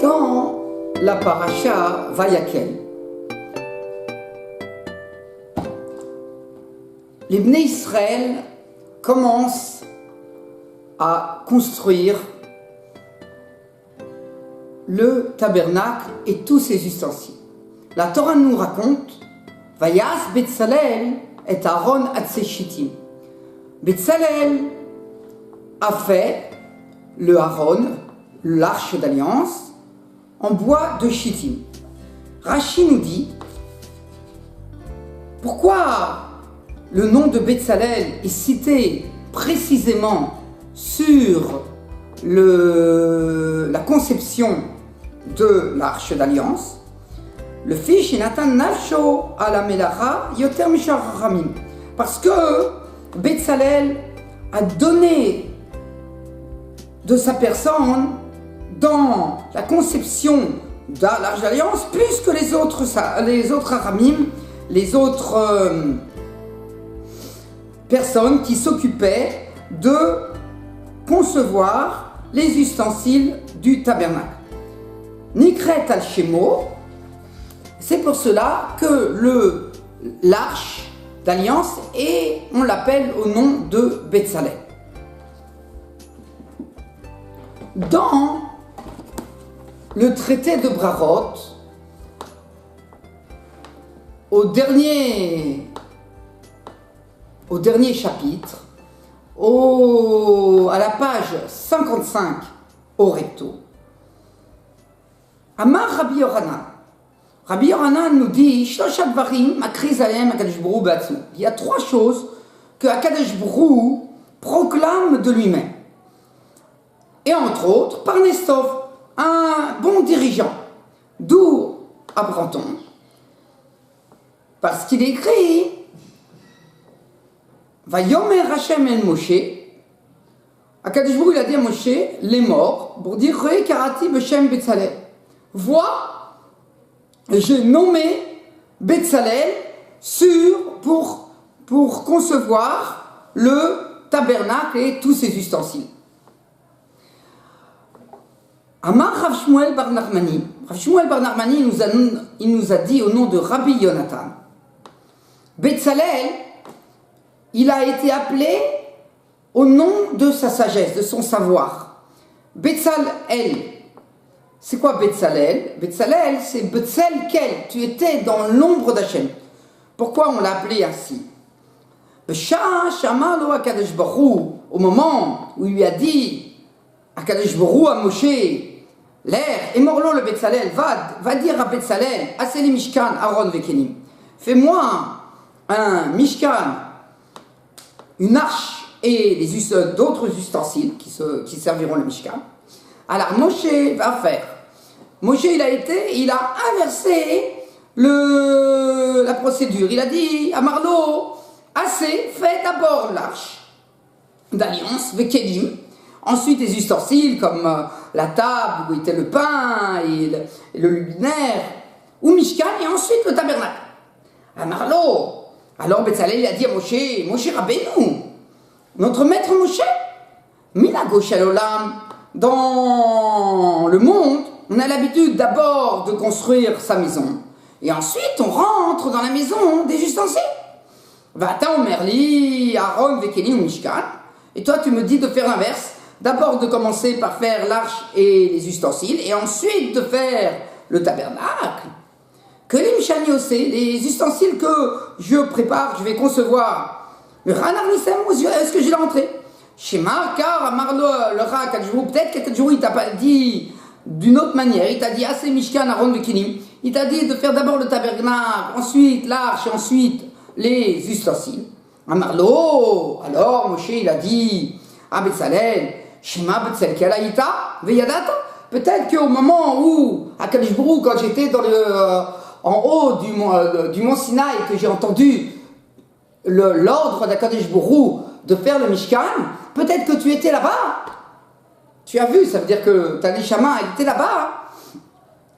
dans la paracha Vayakel, les Bnei Israël commencent à construire le tabernacle et tous ses ustensiles. La Torah nous raconte Vayas Betzalel et Aaron Atzeshitim. Betzalel a fait le Aaron, l'arche d'alliance, en bois de Shittim. Rashi nous dit pourquoi le nom de Betzalel est cité précisément sur la conception de l'arche d'alliance. Le fils Nathan Nafsho à la Melacha Yoter Mishar Ramim, parce que Betzalel a donné de sa personne dans la conception de l'arche d'alliance plus que les autres Aramim, les autres personnes qui s'occupaient de concevoir les ustensiles du tabernacle. Nikret al-Shemo, c'est pour cela que l'arche d'alliance, et on l'appelle au nom de Betzalel. Dans le traité de Brarot, au dernier chapitre, à la page 55 au recto, Amar Rabbi Yochanan nous dit il y a trois choses que Akadosh Baruch Hu proclame de lui-même. Et entre autres, par Nestov, un bon dirigeant. D'où apprend-on? Parce qu'il écrit Vayomer Hashem el Moshe. Akadosh Baruch Hu, il a dit à Moshe, les morts, pour dire Re karati b'shem Betzalel. Vois, j'ai nommé Betzalel pour concevoir le tabernacle et tous ses ustensiles. Amar Rav Shmuel bar Nachmani. Rav Shmuel bar Nachmani il nous a dit au nom de Rabbi Yonatan, Betzalel, il a été appelé au nom de sa sagesse, de son savoir. Betzalel, c'est quoi Betzalel? Betzalel, c'est Betzel Kel, tu étais dans l'ombre d'Hachem. Pourquoi on l'a appelé ainsi? Au moment où il lui a dit Akadosh Baruch Hu à Moshe, l'air, et Morlo le Betzalel, va dire à Betzalel, Aseli Mishkan, Aaron Vekenim, fais-moi un Mishkan, une arche et d'autres ustensiles qui serviront le Mishkan. Alors Moshe va faire. Moshe il a inversé la procédure. Il a dit à Marlo, assez, fais d'abord l'arche d'alliance, Vekelim, ensuite les ustensiles comme la table où était le pain et le luminaire, ou Mishkan, et ensuite le tabernacle. À Marlo, alors Betzalel il a dit à Moshe Rabbeinu, notre maître Moshe, Minago Shalolam, dans le monde, on a l'habitude d'abord de construire sa maison, et ensuite on rentre dans la maison des ustensiles. Va-t'en Merli, Aaron, Vekeli ou Mishkan, et toi tu me dis de faire l'inverse, d'abord de commencer par faire l'arche et les ustensiles, et ensuite de faire le tabernacle. Que les Mishani aussi, les ustensiles que je prépare, je vais concevoir. Est-ce que j'ai l'entrée? Shema, car Amarlo le Ra, peut-être quelques jours il t'a pas dit d'une autre manière, il t'a dit assez Mishkan Aaron Vekinim, il t'a dit de faire d'abord le tabernacle, ensuite l'arche, et ensuite les ustensiles. Amarlo, alors Moshe il a dit à Betzalel, Shema Betzalel Kalaïta, Veyadata, peut-être qu'au moment où, à Kadosh Baruch Hu, quand j'étais en haut du mont Sinaï, que j'ai entendu l'ordre d'Akadosh Baruch Hu de faire le Mishkan, peut-être que tu étais là-bas. Tu as vu, ça veut dire que ta neshama était là-bas.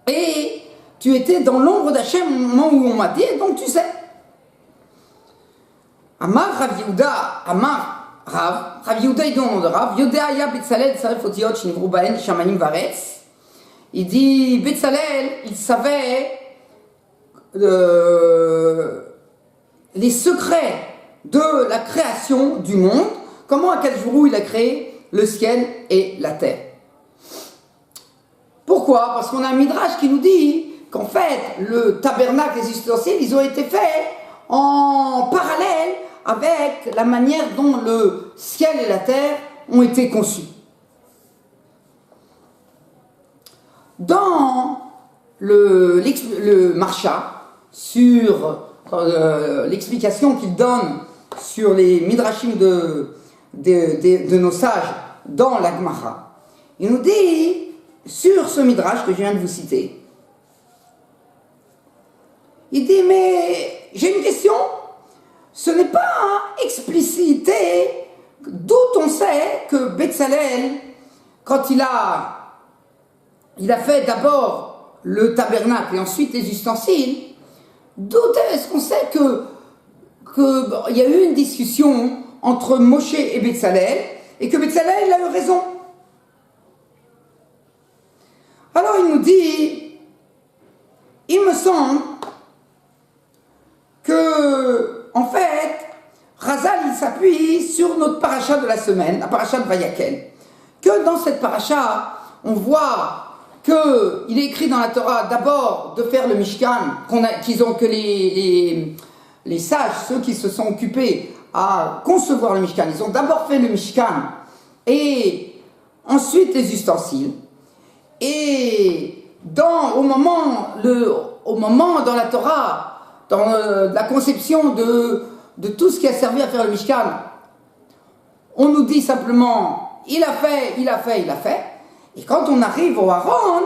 Et tu étais dans l'ombre d'Hachem au moment où on m'a dit, donc tu sais. Amar Rav Yehuda, Rav Yehuda, il dit au nom de Rav, Yodea ya Betzalel tzaref otiot shnivru bahen shamanim varetz. Il dit, Betzalel, il savait les secrets de la création du monde, comment Akadosh Baruch Hu il a créé le ciel et la terre. Pourquoi? Parce qu'on a un midrash qui nous dit qu'en fait, le tabernacle et les ustensiles, ils ont été faits en parallèle avec la manière dont le ciel et la terre ont été conçus. Dans le Marsha, sur l'explication qu'il donne sur les midrashim de nos sages dans la Gemara, il nous dit, sur ce midrash que je viens de vous citer, il dit, mais j'ai une question, ce n'est pas explicité d'où on sait que Betzalel, quand il a fait d'abord le tabernacle et ensuite les ustensiles, d'où est-ce qu'on sait qu'il y a eu une discussion entre Moshe et Betzalel et que Betzalel a eu raison? Alors il nous dit, il me semble que, en fait, Razal il s'appuie sur notre paracha de la semaine, la paracha de Vayakel, que dans cette paracha, on voit qu'il est écrit dans la Torah d'abord de faire le Mishkan, que les sages, ceux qui se sont occupés à concevoir le Mishkan, ils ont d'abord fait le Mishkan et ensuite les ustensiles. Et au moment dans la Torah, dans la conception de tout ce qui a servi à faire le Mishkan, on nous dit simplement il a fait. Et quand on arrive au Aaron,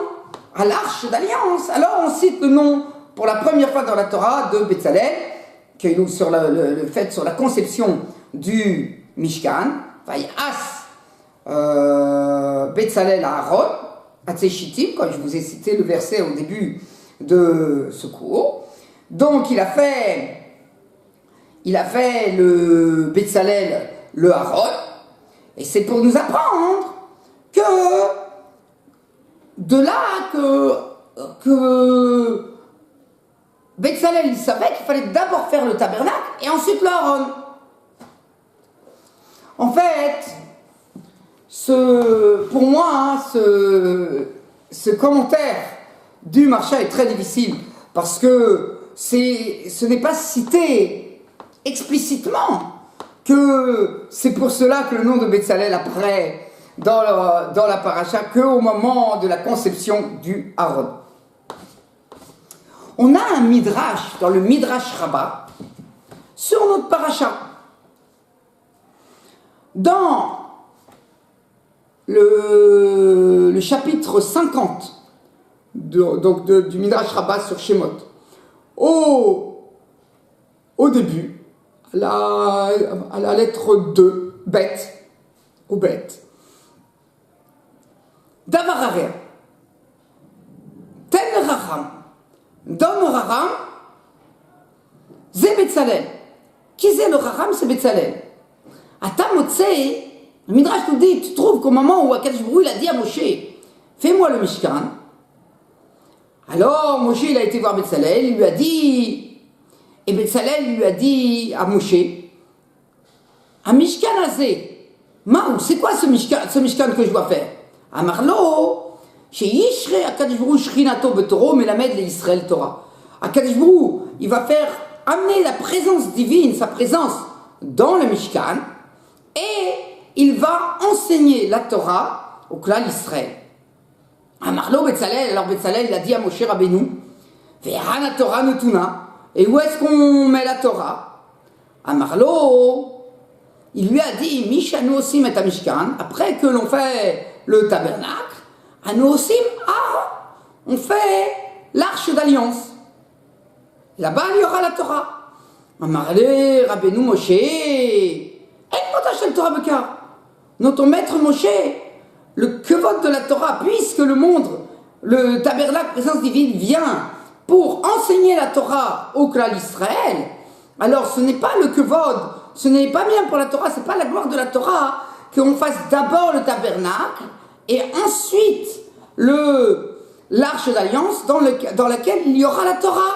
à l'arche d'alliance, alors on cite le nom pour la première fois dans la Torah de Betzalel, qui est sur le fait sur la conception du Mishkan, Vayas Betzalel à Aaron, Atzeshitim, quand je vous ai cité le verset au début de ce cours. Donc il a fait le Betzalel, le Aaron, et c'est pour nous apprendre que de là que Betzalel il savait qu'il fallait d'abord faire le tabernacle et ensuite le Aaron. En fait, pour moi, ce commentaire du Marsha est très difficile parce que ce n'est pas cité explicitement que c'est pour cela que le nom de Betzalel apparaît dans la paracha qu'au moment de la conception du Aaron. On a un midrash dans le Midrash Rabbah sur notre paracha. Dans le chapitre 50 du Midrash Rabbah sur Shemot, au début, à la lettre 2, Bet, au Bet, Davar Hareh, Ten Racham, Don Racham, Zé Betzalel. Qui c'est le Racham? C'est Betzalel. Ata Motzei, le Midrash nous dit, tu trouves qu'au moment où Akadosh Baruch Hu il a dit à Moshe, fais-moi le Mishkan. Alors Moshe il a été voir Betzalel, il lui a dit, et Betzalel lui a dit à Moshe, un Mishkan azé, Maou, c'est quoi ce Mishkan que je dois faire? Amarlo, chez Yishre Akadosh Baruch Hu Shrinato Betoro Melamed le Israël Torah. Akadosh Baruch Hu, il va faire amener la présence divine, sa présence dans le Mishkan, et il va enseigner la Torah au clan Israël. Amarlo Betzalel, alors Betzalel il a dit à Moshe Rabbeinu, Ve'hana Torah Notuna, et où est-ce qu'on met la Torah? Amarlo, il lui a dit, Mishanu osim et Mishkan, après que l'on fait le tabernacle, Anu osim on fait l'arche d'alliance. Là-bas il y aura la Torah. Amarle Rabbeinu Moshe, Torah Bekar. Notre maître Moshe, le kevod de la Torah, puisque le tabernacle présence divine vient pour enseigner la Torah au clan Israël, alors ce n'est pas le kevod, ce n'est pas bien pour la Torah, c'est pas la gloire de la Torah qu'on fasse d'abord le tabernacle et ensuite l'arche d'alliance dans laquelle il y aura la Torah.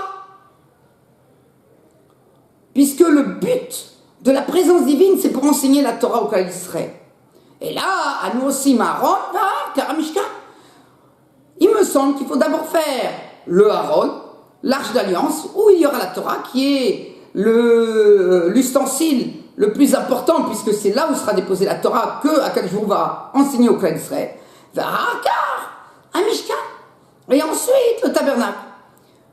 Puisque le but de la présence divine, c'est pour enseigner la Torah au Klal Israël. Et là, à nous aussi, Aaron, Karamishka, il me semble qu'il faut d'abord faire le Aaron, l'arche d'alliance, où il y aura la Torah, qui est l'ustensile le plus important, puisque c'est là où sera déposée la Torah que Akadosh Baruch Hu va enseigner au Klal Israël. Un Mishkan. Et ensuite, le tabernacle.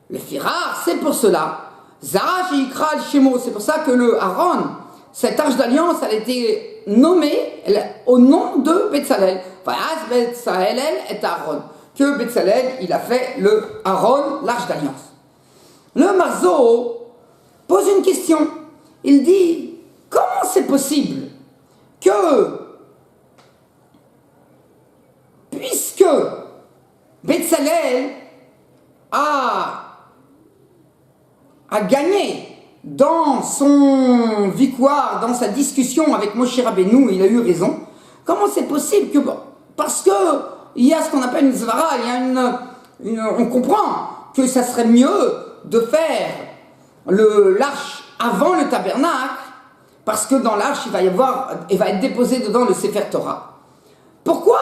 Le Firar, c'est pour cela. Zara Shikra al-Shemo, c'est pour ça que le Aaron, cette arche d'alliance, elle a été nommée au nom de Betzalel. Betzalel est Aaron. Que Betzalel, il a fait le Aaron, l'arche d'alliance. Le Marzo pose une question. Il dit, comment c'est possible que, puisque Betzalel a gagné dans son victoire, dans sa discussion avec Moshe Rabbeinu, il a eu raison. Comment c'est possible que, parce que il y a ce qu'on appelle une zvara, on comprend que ça serait mieux de faire l'arche avant le tabernacle, parce que dans l'arche il va être déposé dedans le Sefer Torah. Pourquoi?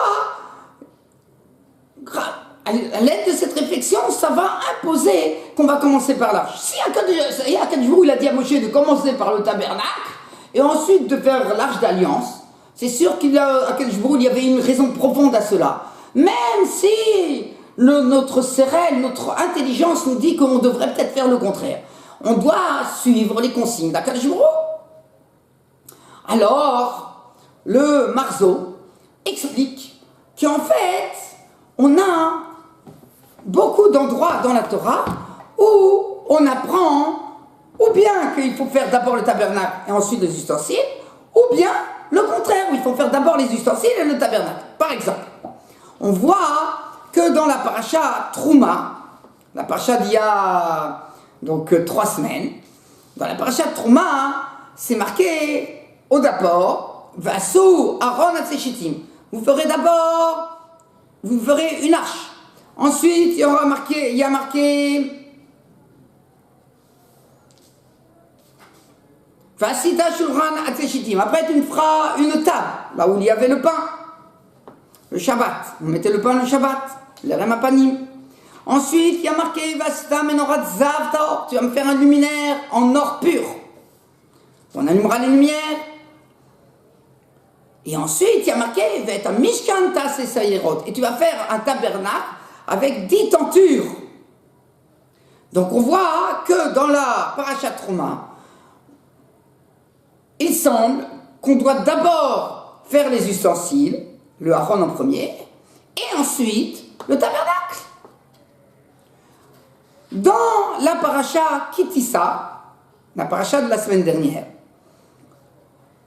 À l'aide de cette réflexion, ça va imposer qu'on va commencer par l'arche. Si Akadosh Baruch Hu il a dit à Moshe de commencer par le tabernacle et ensuite de faire l'arche d'alliance, c'est sûr qu'il y avait une raison profonde à cela. Même si notre cérèbre, notre intelligence nous dit qu'on devrait peut-être faire le contraire. On doit suivre les consignes d'Akadosh Baruch Hu. Alors, le Marzo explique qu'en fait, on a beaucoup d'endroits dans la Torah où on apprend ou bien qu'il faut faire d'abord le tabernacle et ensuite les ustensiles, ou bien le contraire, où il faut faire d'abord les ustensiles et le tabernacle. Par exemple, on voit que dans la paracha Trouma, la paracha d'il y a donc 3 semaines, dans la paracha Trouma, c'est marqué au d'abord, Vassou Aaron Atseshitim. Vous ferez une arche. Ensuite, il y a marqué Vasita Shulchan Atseshitim. Après, tu me feras une table, là où il y avait le pain, le Shabbat. On mettait le pain le Shabbat, le Remapanim. Ensuite, il y a marqué Vasita Menorat Zav. Tu vas me faire un luminaire en or pur. On allumera les lumières. Et ensuite, il y a marqué Veta Mishkan Tas et Sayerot. Et tu vas faire un tabernacle avec 10 tentures. Donc on voit que dans la Parashat Trouma, il semble qu'on doit d'abord faire les ustensiles, le Aaron en premier, et ensuite le tabernacle. Dans la Parashat Kitissa, la Parashat de la semaine dernière,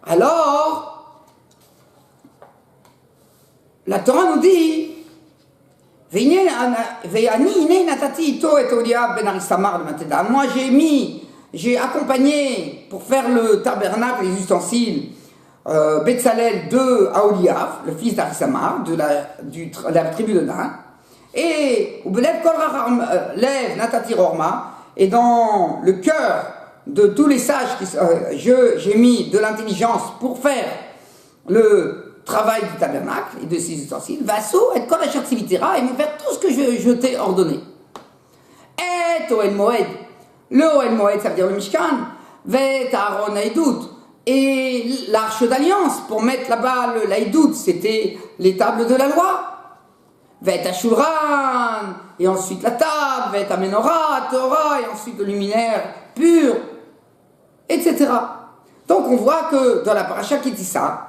alors la Torah nous dit moi j'ai accompagné pour faire le tabernacle, les ustensiles, Betzalel de Aholiav, le fils d'Arissamar, de la tribu de Dan, et et dans le cœur de tous les sages, j'ai mis de l'intelligence pour faire le travail du tabernacle et de ses ustensiles, Vasso et Kol Asher Tzivitera, et me faire tout ce que je t'ai ordonné. Et Oel Moed, le Oel Moed, ça veut dire le Mishkan, Vet Aaron Haïdout, et l'arche d'alliance, pour mettre là-bas l'Haïdout, c'était les tables de la loi. Vet Ashulran, et ensuite la table, Vet Amenora, Torah, et ensuite le luminaire pur, etc. Donc on voit que dans la paracha Kitissa,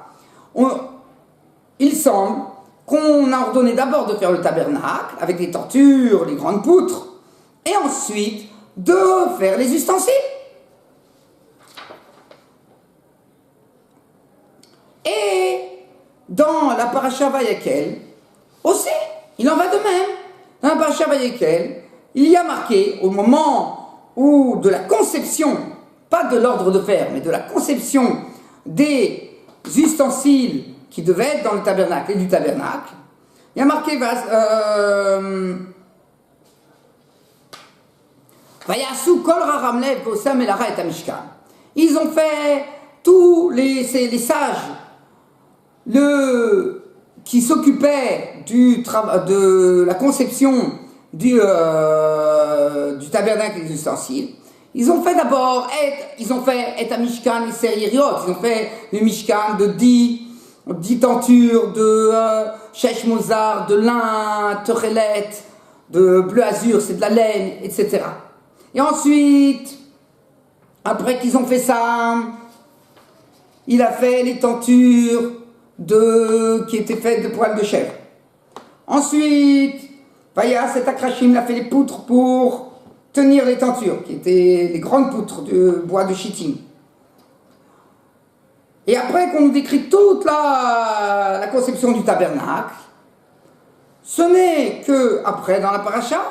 il semble qu'on a ordonné d'abord de faire le tabernacle avec les tentures, les grandes poutres, et ensuite de faire les ustensiles. Et dans la paracha Vayekel aussi, il en va de même. Dans la paracha Vayekel, il y a marqué au moment où de la conception, pas de l'ordre de faire, mais de la conception des ustensiles qui devait être dans le tabernacle et du tabernacle, il y a marqué Vayasu kol raramlev vosam elara et amishkan. Ils ont fait tous les sages qui s'occupaient de la conception du tabernacle et des ustensiles. Ils ont fait d'abord et amishkan, les sériériot. Ils ont fait le mishkan de 10 tentures, de Shesh Mozart, de lin, terelet, de bleu azur, c'est de la laine, etc. Et ensuite, après qu'ils ont fait ça, il a fait les tentures qui étaient faites de poils de chèvre. Ensuite, Vaya, cet Akrachim, il a fait les poutres pour tenir les tentures, qui étaient les grandes poutres de bois de chittim. Et après qu'on nous décrit toute la conception du tabernacle, ce n'est que après, dans la paracha,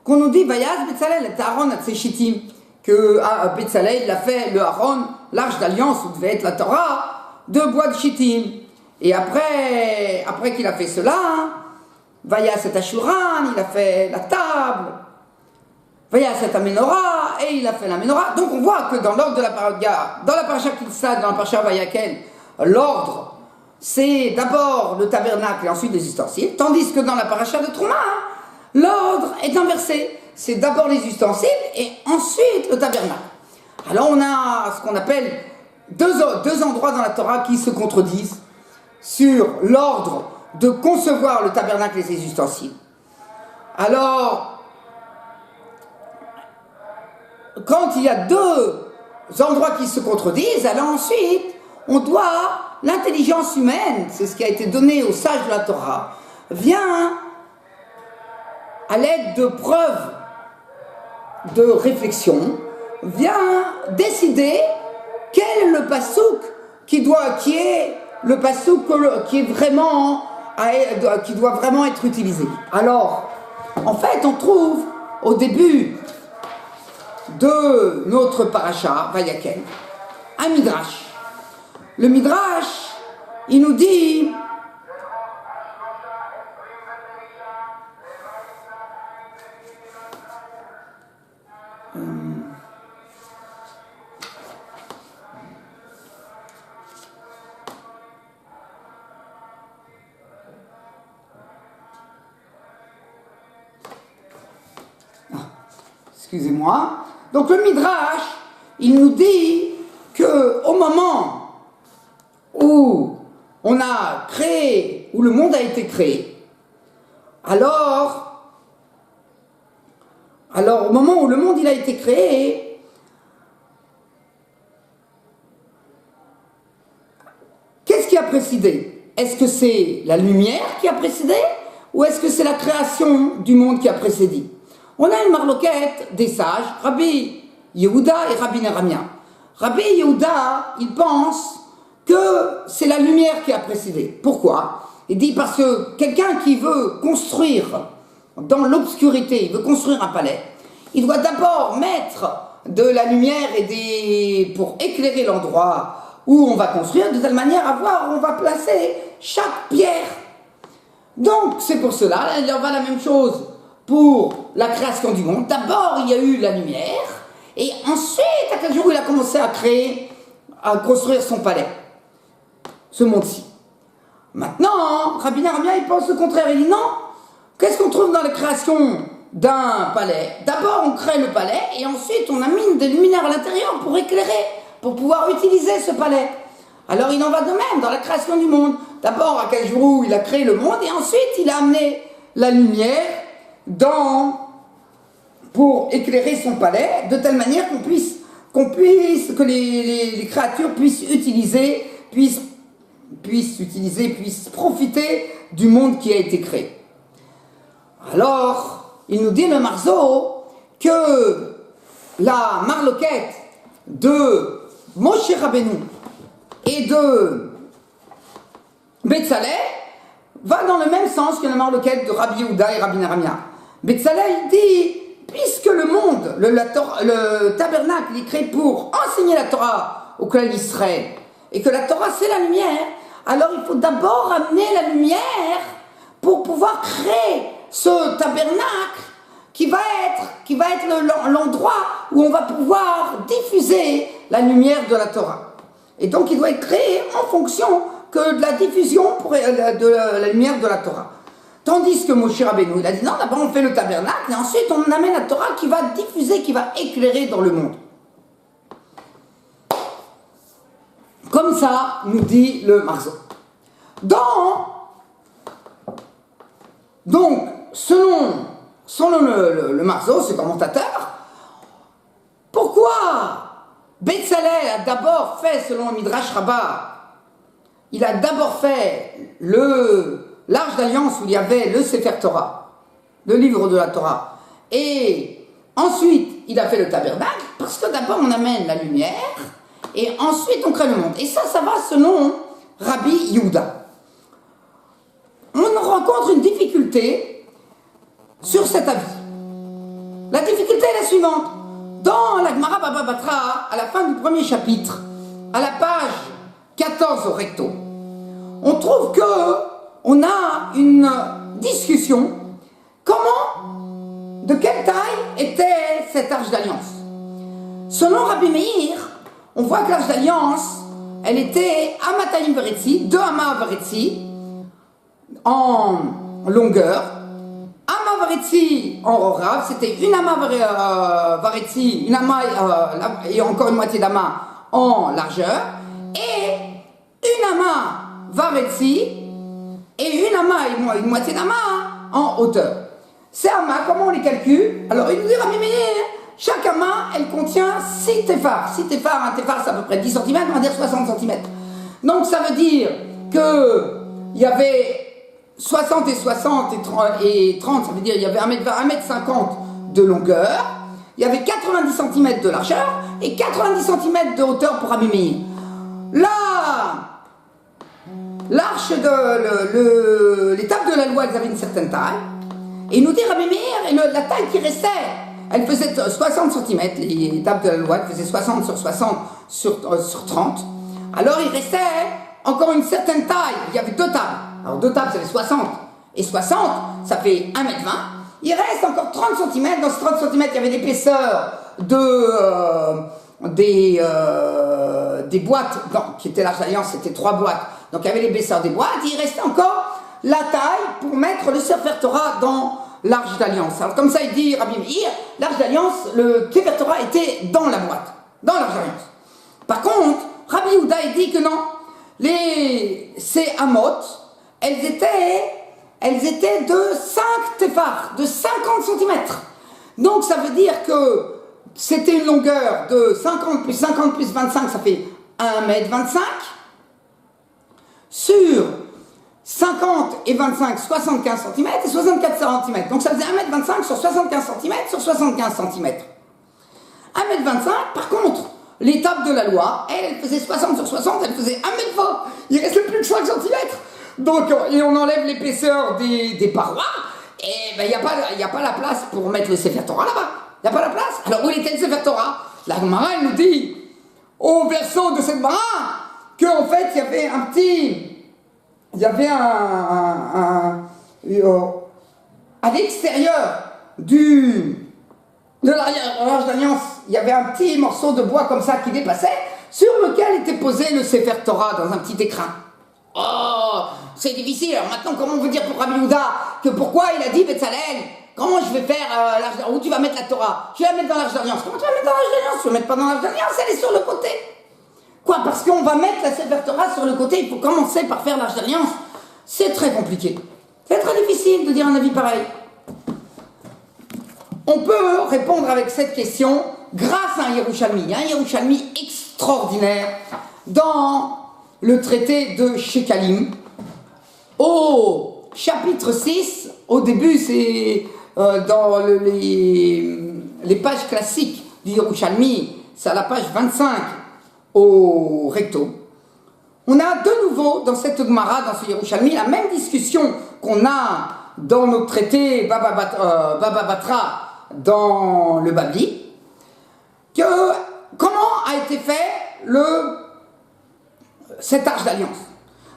qu'on nous dit Vayaz Betzalel et Aaron at Shittim, que Betzalel il a fait le Aaron, l'arche d'alliance où devait être la Torah, de bois de Shittim. Et après qu'il a fait cela, Vayaz et Ashuran, il a fait la table, Vayaz et Menorah, et il a fait la Menorah. Donc on voit que dans l'ordre de la paracha, dans la paracha Kitzad, dans la paracha Vayakel, l'ordre c'est d'abord le tabernacle et ensuite les ustensiles, tandis que dans la paracha de Trouma, l'ordre est inversé. C'est d'abord les ustensiles et ensuite le tabernacle. Alors on a ce qu'on appelle deux endroits dans la Torah qui se contredisent sur l'ordre de concevoir le tabernacle et ses ustensiles. Alors, quand il y a deux endroits qui se contredisent, alors ensuite, on doit, l'intelligence humaine, c'est ce qui a été donné aux sages de la Torah, vient à l'aide de preuves de réflexion, vient décider quel est le pasouk qui doit vraiment être utilisé. Alors, en fait, on trouve au début de notre paracha, Vayakel, un midrash. Le midrash, il nous dit excusez-moi. Donc le midrash, il nous dit que au moment où on a créé, où le monde a été créé, alors au moment où le monde il a été créé, qu'est-ce qui a précédé? Est-ce que c'est la lumière qui a précédé ou est-ce que c'est la création du monde qui a précédé? On a une marloquette des sages, Rabbi Yehuda et Rabbi Neramia. Rabbi Yehuda, il pense que c'est la lumière qui a précédé. Pourquoi? Il dit parce que quelqu'un qui veut construire dans l'obscurité, il veut construire un palais, il doit d'abord mettre de la lumière pour éclairer l'endroit où on va construire, de telle manière à voir où on va placer chaque pierre. Donc c'est pour cela, il en va la même chose pour la création du monde. D'abord il y a eu la lumière, et ensuite, à quel jour il a commencé à construire son palais, ce monde-ci. Maintenant, Rabbi Neramia, il pense le contraire. Il dit non, qu'est-ce qu'on trouve dans la création d'un palais? D'abord, on crée le palais, et ensuite, on amène des luminaires à l'intérieur pour éclairer, pour pouvoir utiliser ce palais. Alors, il en va de même dans la création du monde. D'abord, à quel jour il a créé le monde, et ensuite, il a amené la lumière pour éclairer son palais, de telle manière que les créatures puissent profiter du monde qui a été créé. Alors, il nous dit le Marzo que la marloquette de Moshe Rabbeinu et de Betzalel va dans le même sens que la marloquette de Rabbi Yehuda et Rabbi Neramia. Betzalel dit, puisque le monde, le tabernacle est créé pour enseigner la Torah au clan d'Israël, et que la Torah c'est la lumière, alors il faut d'abord amener la lumière pour pouvoir créer ce tabernacle être l'endroit où on va pouvoir diffuser la lumière de la Torah. Et donc il doit être créé en fonction que de la diffusion de la lumière de la Torah. Tandis que Moshe Rabbeinu, il a dit non, d'abord on fait le tabernacle et ensuite on amène la Torah qui va diffuser, qui va éclairer dans le monde. Comme ça, nous dit le Marzo. Donc, selon le Marzo, ce commentateur, pourquoi Betzalel a d'abord fait, selon le Midrash Rabbah, il a d'abord fait l'Arche d'Alliance où il y avait le Sefer Torah, le livre de la Torah, et ensuite il a fait le tabernacle, parce que d'abord on amène la lumière, et ensuite on crée le monde. Et ça va selon Rabbi Yehuda. On rencontre une difficulté sur cet avis. La difficulté est la suivante. Dans la Gemara Baba Batra, à la fin du premier chapitre, à la page 14 au recto, on trouve qu'on a une discussion. De quelle taille était cette arche d'alliance? Selon Rabbi Meir, on voit que l'arche d'alliance, elle était Amatayim Veretzi, 2 Amas Veretzi, en longueur, Ama Varetzi en Orav, c'était une Ama Varetzi, une Ama et encore une moitié d'Ama en largeur, et une Ama Varetzi et une Ama et une moitié d'Ama en hauteur. Ces Amas, comment on les calcule? Alors il nous dit Rabbi Meir, chaque Ama, elle contient 6 téphars. 6 téphars, un téphar c'est à peu près 10 cm, on va dire 60 cm. Donc ça veut dire que il y avait 60 et 60 et 30, ça veut dire il y avait 1m50 de longueur, il y avait 90 cm de largeur et 90 cm de hauteur pour Rabbi Meir. L'arche l'étape de la loi, elles avaient une certaine taille, et il nous dit Rabbi Meir, la taille qui restait, elle faisait 60 cm, les tables de la loi, elles faisaient 60 sur 60 sur 30, alors il restait encore une certaine taille, il y avait 2 tables. Alors 2 tables, ça fait 60. Et 60, ça fait 1m20. Il reste encore 30 cm. Dans ces 30 cm, il y avait l'épaisseur des boîtes, qui étaient l'arche d'alliance, c'était 3 boîtes. Donc il y avait l'épaisseur des boîtes. Il restait encore la taille pour mettre le Sefer Torah dans l'arche d'alliance. Alors comme ça, il dit Rabbi Meir, l'arche d'alliance, le Sefer Torah était dans la boîte, dans l'arche d'alliance. Par contre, Rabbi Yehuda, il dit que non. Ces amot, elles étaient de 5 téphars, de 50 cm. Donc ça veut dire que c'était une longueur de 50 plus 50 plus 25, ça fait 1m25. Sur 50 et 25, 75 cm et 64 cm. Donc ça faisait 1m25 sur 75 cm sur 75 cm. 1m25, par contre, l'étape de la loi, elle faisait 60 sur 60, elle faisait 1m20. Il ne restait plus que 5 cm. Donc, et on enlève l'épaisseur des parois, et ben, il n'y a pas la place pour mettre le Sefer Torah là-bas. Il n'y a pas la place. Alors, où était le Sefer Torah? La Gemara, elle nous dit, au versant de cette Gemara, qu'en fait, il y avait un petit... Il y avait à l'extérieur de l'arche d'alliance, il y avait un petit morceau de bois comme ça qui dépassait, sur lequel était posé le Sefer Torah dans un petit écrin. Oh, c'est difficile. Alors maintenant, comment on veut dire pour Rabbi Yehuda que pourquoi il a dit Betzalel, comment je vais faire l'arche d'alliance, où tu vas mettre la Torah? Je vais la mettre dans l'arche d'alliance. Comment tu vas mettre dans l'arche d'alliance? Tu vas mettre pas dans l'arche d'alliance, elle est sur le côté. Quoi? Parce qu'on va mettre la Sefer Torah sur le côté, il faut commencer par faire l'arche d'alliance. C'est très compliqué. C'est très difficile de dire un avis pareil. On peut répondre avec cette question grâce à un Yerushalmi. Il y a un Yerushalmi extraordinaire dans le traité de Shekalim. Au chapitre 6, au début, c'est dans les pages classiques du Yerushalmi, c'est à la page 25 au recto. On a de nouveau dans cette Gemara, dans ce Yerushalmi, la même discussion qu'on a dans notre traité Baba Batra dans le Babli, que comment a été fait cette arche d'alliance.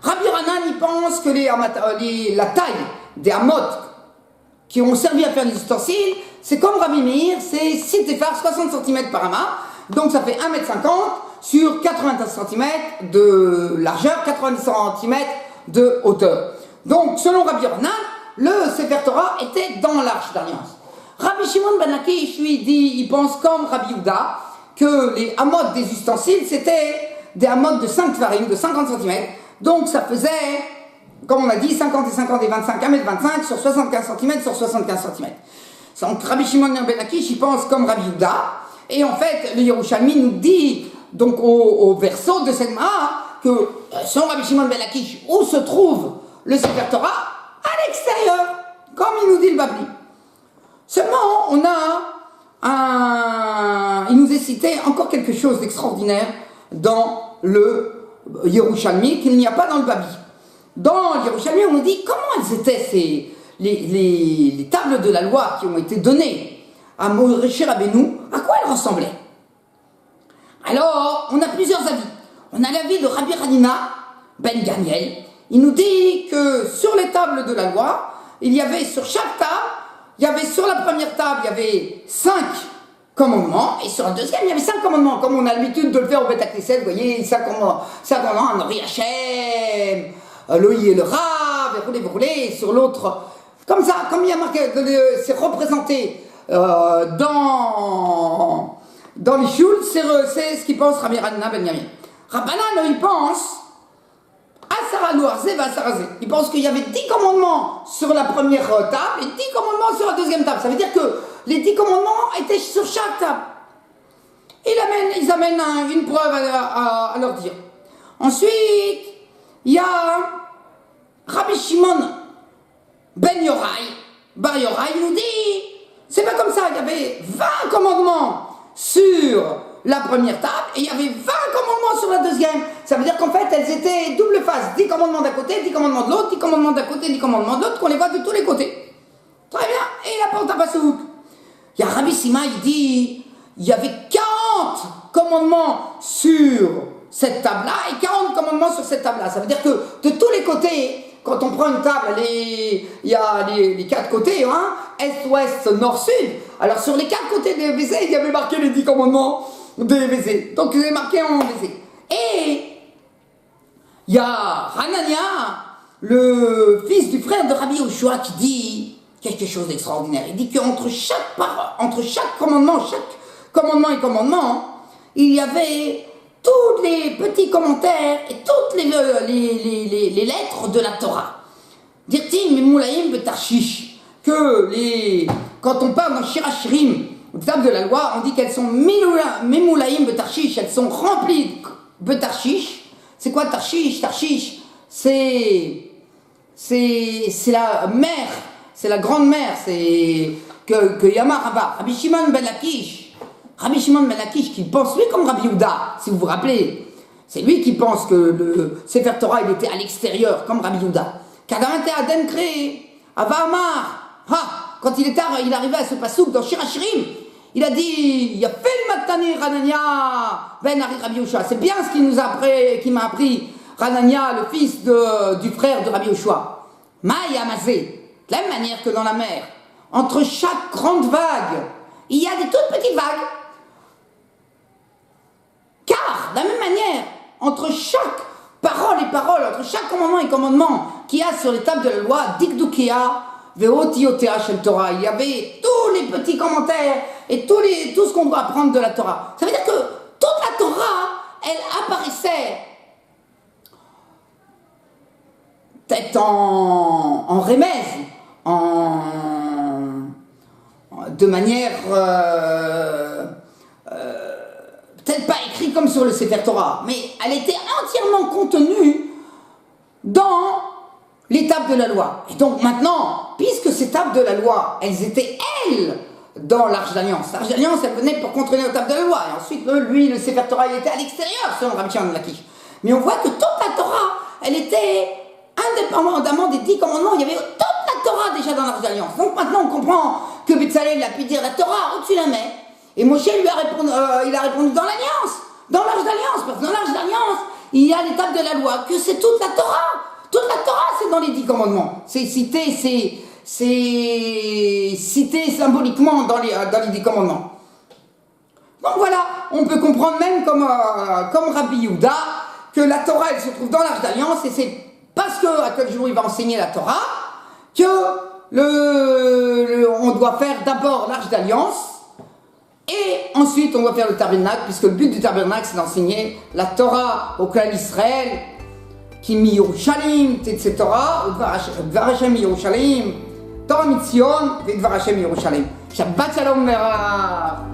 Rabbi Ranan, il pense que la taille des amot qui ont servi à faire les ustensiles, c'est comme Rabbi Meir, c'est 6 téphars, 60 cm par amas, donc ça fait 1,50 m sur 90 cm de largeur, 90 cm de hauteur. Donc, selon Rabbi Yochanan, le Sefer Torah était dans l'Arche d'Alliance. Rabbi Shimon ben Lakish, lui, dit, il pense comme Rabbi Yehuda, que les amotes des ustensiles, c'était des amotes de 5 tfarim, de 50 cm. Donc, ça faisait, comme on a dit, 50 et 50 et 25, 1,25 m sur 75 cm sur 75 cm. Donc, Rabbi Shimon ben Lakish, il pense comme Rabbi Yehuda. Et en fait, le Yerushalmi nous dit, donc au verso de cette Gemara, que selon Rabbi Shimon ben Lakish, où se trouve le Sefer Torah? À l'extérieur, comme il nous dit le Babli. Seulement, on a il nous est cité encore quelque chose d'extraordinaire dans le Yerushalmi qu'il n'y a pas dans le Babli. Dans le Yerushalmi, on nous dit comment elles étaient les tables de la loi qui ont été données à Moshe Rabbeinu, à quoi elles ressemblaient. Alors, on a plusieurs avis. On a l'avis de Rabbi Hanina ben Gamiel. Il nous dit que sur les tables de la loi, il y avait sur chaque table, il y avait sur la première table, il y avait 5 commandements, et sur la deuxième, il y avait 5 commandements, comme on a l'habitude de le faire au Beth Knesset, vous voyez, 5 commandements, Anori Hachem, Loï et le Rav, et roulez, et sur l'autre, comme ça, comme il y a marqué, c'est représenté dans les choules, c'est ce qu'il pense Rabbi Hanina ben Gamiel. Rabbanan, il pense il pense qu'il y avait 10 commandements sur la première table et 10 commandements sur la deuxième table. Ça veut dire que les 10 commandements étaient sur chaque table. Ils amènent une preuve à leur dire. Ensuite, il y a Rabbi Shimon ben Yorai. Bar Yorai, il nous dit, c'est pas comme ça, il y avait 20 commandements sur la première table, et il y avait 20 commandements sur la deuxième. Ça veut dire qu'en fait, elles étaient double face. 10 commandements d'un côté, 10 commandements de l'autre, 10 commandements d'un côté, 10 commandements de l'autre, qu'on les voit de tous les côtés. Très bien. Et il apporte un pasouk. Il y a Rabbi Sima, il dit, il y avait 40 commandements sur cette table-là, et 40 commandements sur cette table-là. Ça veut dire que de tous les côtés, quand on prend une table, il y a les 4 côtés, hein, est, ouest, nord, sud. Alors sur les 4 côtés des WC, il y avait marqué les 10 commandements des WC. Donc il est marqué en WC. Et il y a Hanania, le fils du frère de Rabbi Yoshua, qui dit quelque chose d'extraordinaire. Il dit qu'entre chaque commandement et commandement, il y avait tous les petits commentaires et toutes les lettres de la Torah. Dirtim Memulaim Betarchish, que quand on parle dans Shirachirim, au table de la loi, on dit qu'elles sont Memulaim Betarchish, elles sont remplies de Tarchish. C'est quoi Tarchish? Tarchish, c'est la mer, c'est la grande mer, c'est que Yamar Rabba, Rabbi Shimon ben Lakish, qui pense lui comme Rabbi Yehuda, si vous vous rappelez, c'est lui qui pense que le Sefer Torah il était à l'extérieur comme Rabbi Yehuda. Kadamate Aden créé, Ava Amar, quand il arrivait à ce pasouk dans Shirachirim, il a dit, il a fait le matani Hanania ben Ari Rabbi Yoshua. C'est bien ce qu'il m'a appris Hanania, le fils du frère de Rabbi Yoshua. Maï Amazé, de la même manière que dans la mer, entre chaque grande vague, il y a des toutes petites vagues. Car, de la même manière, entre chaque parole et parole, entre chaque commandement et commandement qu'il y a sur les tables de la loi, Dikdukia, Veotiotea Shel Torah, il y avait tous les petits commentaires et tout ce qu'on doit apprendre de la Torah. Ça veut dire que toute la Torah, elle apparaissait peut-être en remèze, de manière peut-être pas écrite comme sur le Sefer Torah, mais elle était entièrement contenue dans les tables de la loi. Et donc maintenant, puisque ces tables de la loi, elles étaient, elles, dans l'Arche d'Alliance. L'Arche d'Alliance, elle venait pour contrôler les tables de la loi. Et ensuite, le Sefer Torah, il était à l'extérieur, selon Rabbi Shimon ben Lakish. Mais on voit que toute la Torah, elle était indépendamment des 10 commandements, il y avait toute la Torah déjà dans l'Arche d'Alliance. Donc maintenant, on comprend que Betzalel a pu dire la Torah au-dessus de la mer. Et Moshe lui a répondu, il a répondu dans l'Alliance, dans l'Arche d'Alliance, parce que dans l'Arche d'Alliance, il y a l'étape de la loi, que c'est toute la Torah. Toute la Torah, c'est dans les 10 commandements. C'est cité, c'est cité symboliquement dans les 10 commandements. Donc voilà, on peut comprendre même comme Rabbi Yehuda que la Torah elle se trouve dans l'Arche d'Alliance et c'est parce qu'à quel jour il va enseigner la Torah que on doit faire d'abord l'Arche d'Alliance et ensuite on doit faire le tabernacle puisque le but du tabernacle c'est d'enseigner la Torah au clan Israël qui mi Yerushalayim, etc. Dvar Hashem Yerushalayim, Torah Mitzion, Dvar Hashem Yerushalayim. Shabbat Shalom Mera.